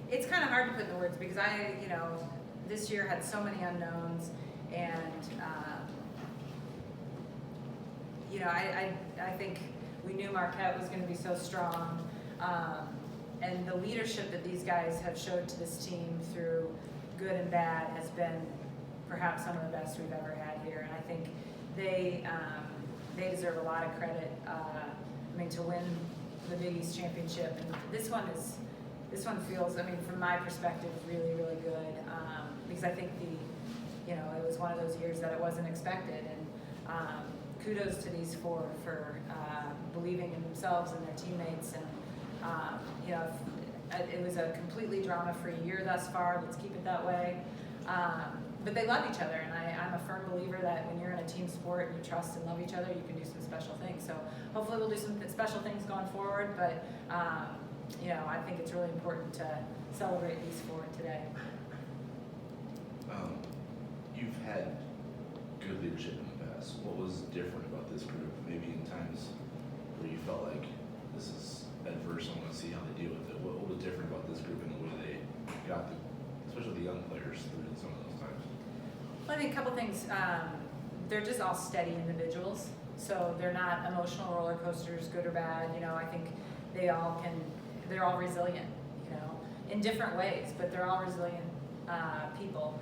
it's kind of hard to put into words because this year had so many unknowns, and I think we knew Marquette was going to be so strong, and the leadership that these guys have showed to this team through good and bad has been perhaps some of the best we've ever had here, and I think they deserve a lot of credit. To win the Big East championship, and this one feels, from my perspective, really, really good, because I think it was one of those years that it wasn't expected, and kudos to these four for believing in themselves and their teammates, and it was a completely drama-free year thus far. Let's keep it that way. But they love each other, and I'm a firm believer that when you're in a team sport and you trust and love each other, you can do some special things. So hopefully we'll do some special things going forward, but I think it's really important to celebrate these four today. You've had good leadership in the past. What was different about this group? Maybe in times where you felt like this is adverse, I want to see how they deal with it. What was different about this group and the way they got especially the young players through some of those times? Well, I think a couple things. They're just all steady individuals, so they're not emotional roller coasters, good or bad. I think they're all resilient, in different ways, but they're all resilient people.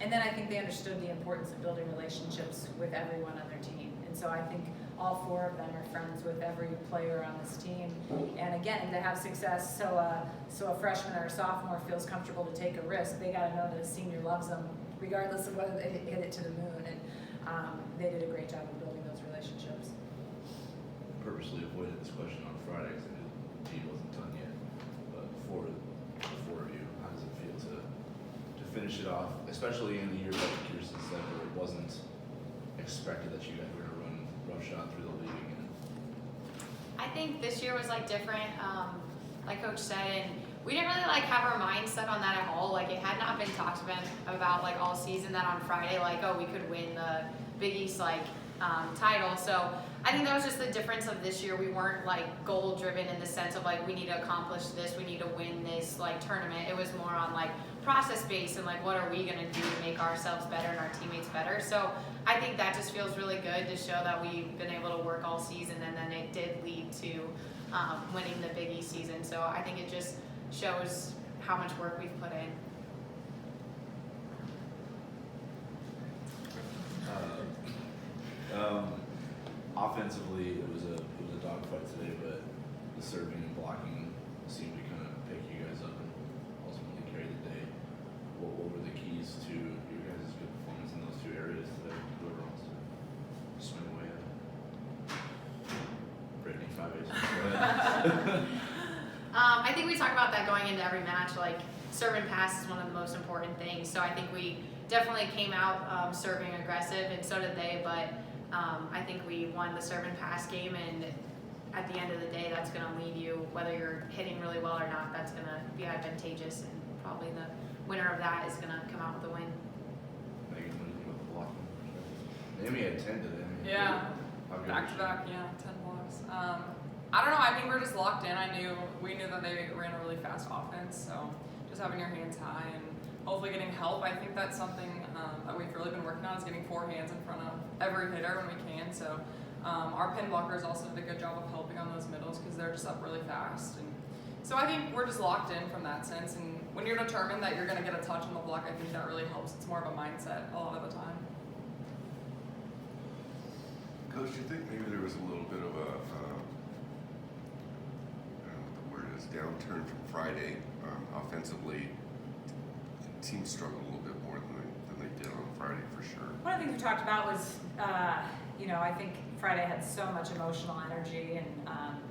And then I think they understood the importance of building relationships with everyone on their team. And so I think all four of them are friends with every player on this team. And again, to have success, so a freshman or a sophomore feels comfortable to take a risk, they got to know that a senior loves them, regardless of whether they hit it to the moon. And they did a great job of building those relationships. Purposely avoided this question on Friday because I knew the team wasn't done yet. But for the four of you, how does it feel to finish it off, especially in a year like Kirsten said, where it wasn't expected that you guys were going to run roughshod through the league again? I think this year was different, like Coach said, and we didn't really have our mind set on that at all. It had not been talked about all season that on Friday, we could win the Big East title. So I think that was just the difference of this year. We weren't goal driven in the sense of we need to accomplish this, we need to win this tournament. It was more on process based and what are we going to do to make ourselves better and our teammates better. So I think that just feels really good to show that we've been able to work all season, and then it did lead to winning the Big East season. So I think it just shows how much work we've put in. Offensively, it was a dogfight today, but the serving and blocking seemed to kind of pick you guys up and ultimately carry the day. What were the keys to your guys' good performance in those two areas today? Whoever wants to swing away at it. Brittany, 5 aces. I think we talk about that going into every match. Serve and pass is one of the most important things. So I think we definitely came out serving aggressive, and so did they. But I think we won the serve and pass game, and at the end of the day, that's going to lead you, whether you're hitting really well or not, that's going to be advantageous, and probably the winner of that is going to come out with a win. Megan, what do you think about the blocking? Amy had 10 today. Yeah, back to back, 10 blocks. I don't know, I think we're just locked in. We knew that they ran a really fast offense, so just having your hands high and hopefully getting help. I think that's something that we've really been working on, is getting 4 hands in front of every hitter when we can. So our pin blockers also did a good job of helping on those middles because they're just up really fast. And so I think we're just locked in from that sense. And when you're determined that you're going to get a touch on the block, I think that really helps. It's more of a mindset a lot of the time. Coach, do you think maybe there was a little bit of a, I don't know what the word is, downturn from Friday offensively? Teams struggled a little bit more than they did on Friday, for sure. One of the things we talked about was, I think Friday had so much emotional energy, and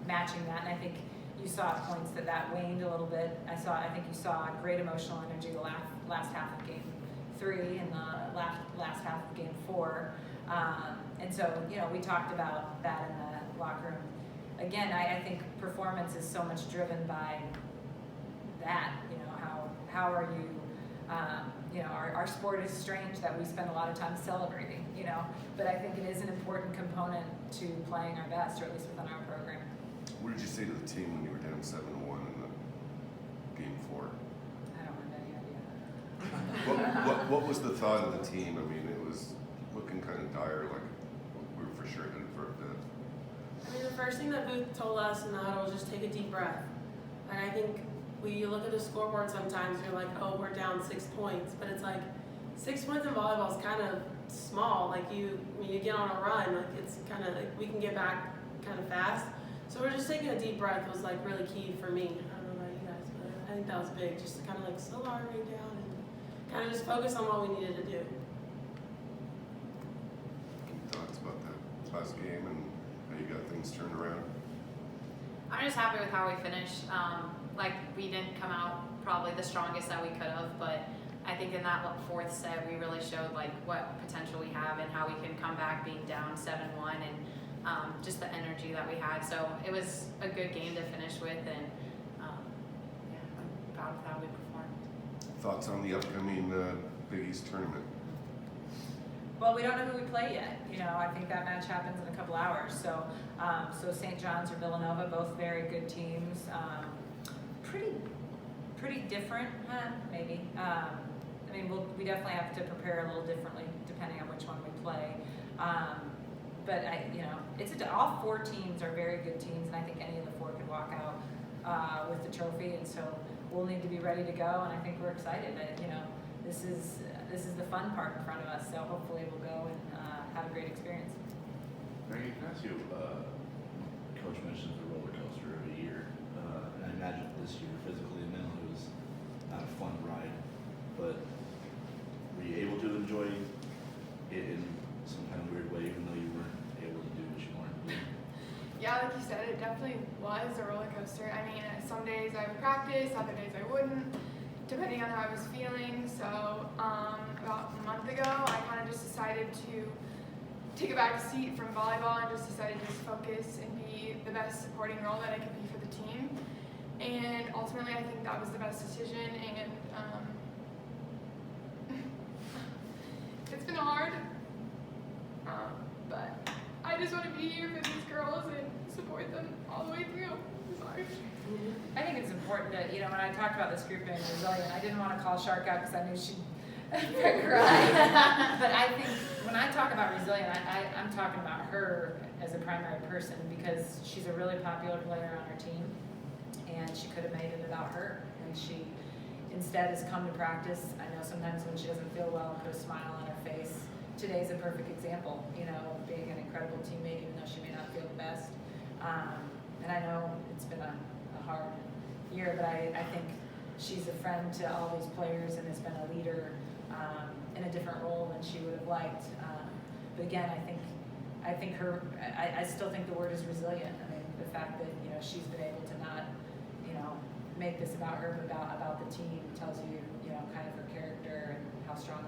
matching that, and I think you saw at points that waned a little bit. I think you saw great emotional energy the last half of game 3 and the last half of game 4. And so, we talked about that in the locker room. Again, I think performance is so much driven by that. How are you? Our sport is strange that we spend a lot of time celebrating. But I think it is an important component to playing our best, or at least within our program. What did you say to the team when you were down 7-1 in the game 4? I don't have any idea. What was the thought of the team? I mean, it was looking kind of dire, like we were for sure headed for a bit. I mean, the first thing that Booth told us in the huddle was just take a deep breath. Like, I think you look at the scoreboard sometimes, you're like, oh, we're down 6 points. But it's like, 6 points in volleyball is kind of small. Like, when you get on a run, like, it's kind of, like, we can get back kind of fast. So we're just taking a deep breath was, like, really key for me. I don't know about you guys, but I think that was big. Just to kind of, like, slow our rate down and kind of just focus on what we needed to do. Any thoughts about that last game and how you got things turned around? I'm just happy with how we finished. Like, we didn't come out probably the strongest that we could have, but I think in that fourth set we really showed like what potential we have and how we can come back being down 7-1 and just the energy that we had. So it was a good game to finish with, and yeah, I'm proud of how we performed. Thoughts on the upcoming Big East tournament? Well, we don't know who we play yet. You know, I think that match happens in a couple hours. So, St. John's or Villanova, both very good teams. Pretty different, maybe. I mean, we definitely have to prepare a little differently depending on which one we play. But all 4 teams are very good teams, and I think any of the 4 could walk out with the trophy. And so we'll need to be ready to go. And I think we're excited. This is the fun part in front of us. So hopefully we'll go and have a great experience. Maggie, can I ask you? Coach mentioned the roller coaster of a year, and I imagine this year, physically and mentally, was not a fun ride. But were you able to enjoy it in some kind of weird way, even though you weren't able to do what you wanted to do? Yeah, like you said, it definitely was a roller coaster. I mean, some days I would practice, other days I wouldn't, depending on how I was feeling. So about a month ago, I kind of just decided to take a back seat from volleyball and just decided to just focus and be the best supporting role that I could be for the team. And ultimately, I think that was the best decision. And it's been hard, but I just want to be here for these girls and support them all the way through. I'm sorry. I think it's important that, when I talked about this group being resilient, I didn't want to call Shark out because I knew she'd cry. But I think when I talk about resilient, I'm talking about her as a primary person because she's a really popular player on our team, and she could have made it without her. And she instead has come to practice. I know sometimes when she doesn't feel well, put a smile on her face. Today's a perfect example, of being an incredible teammate, even though she may not feel the best. And I know it's been a hard year, but I think she's a friend to all these players and has been a leader in a different role than she would have liked. But again, I think I still think the word is resilient. I mean, the fact that she's been able to not make this about her, but about the team tells you kind of her character and how strong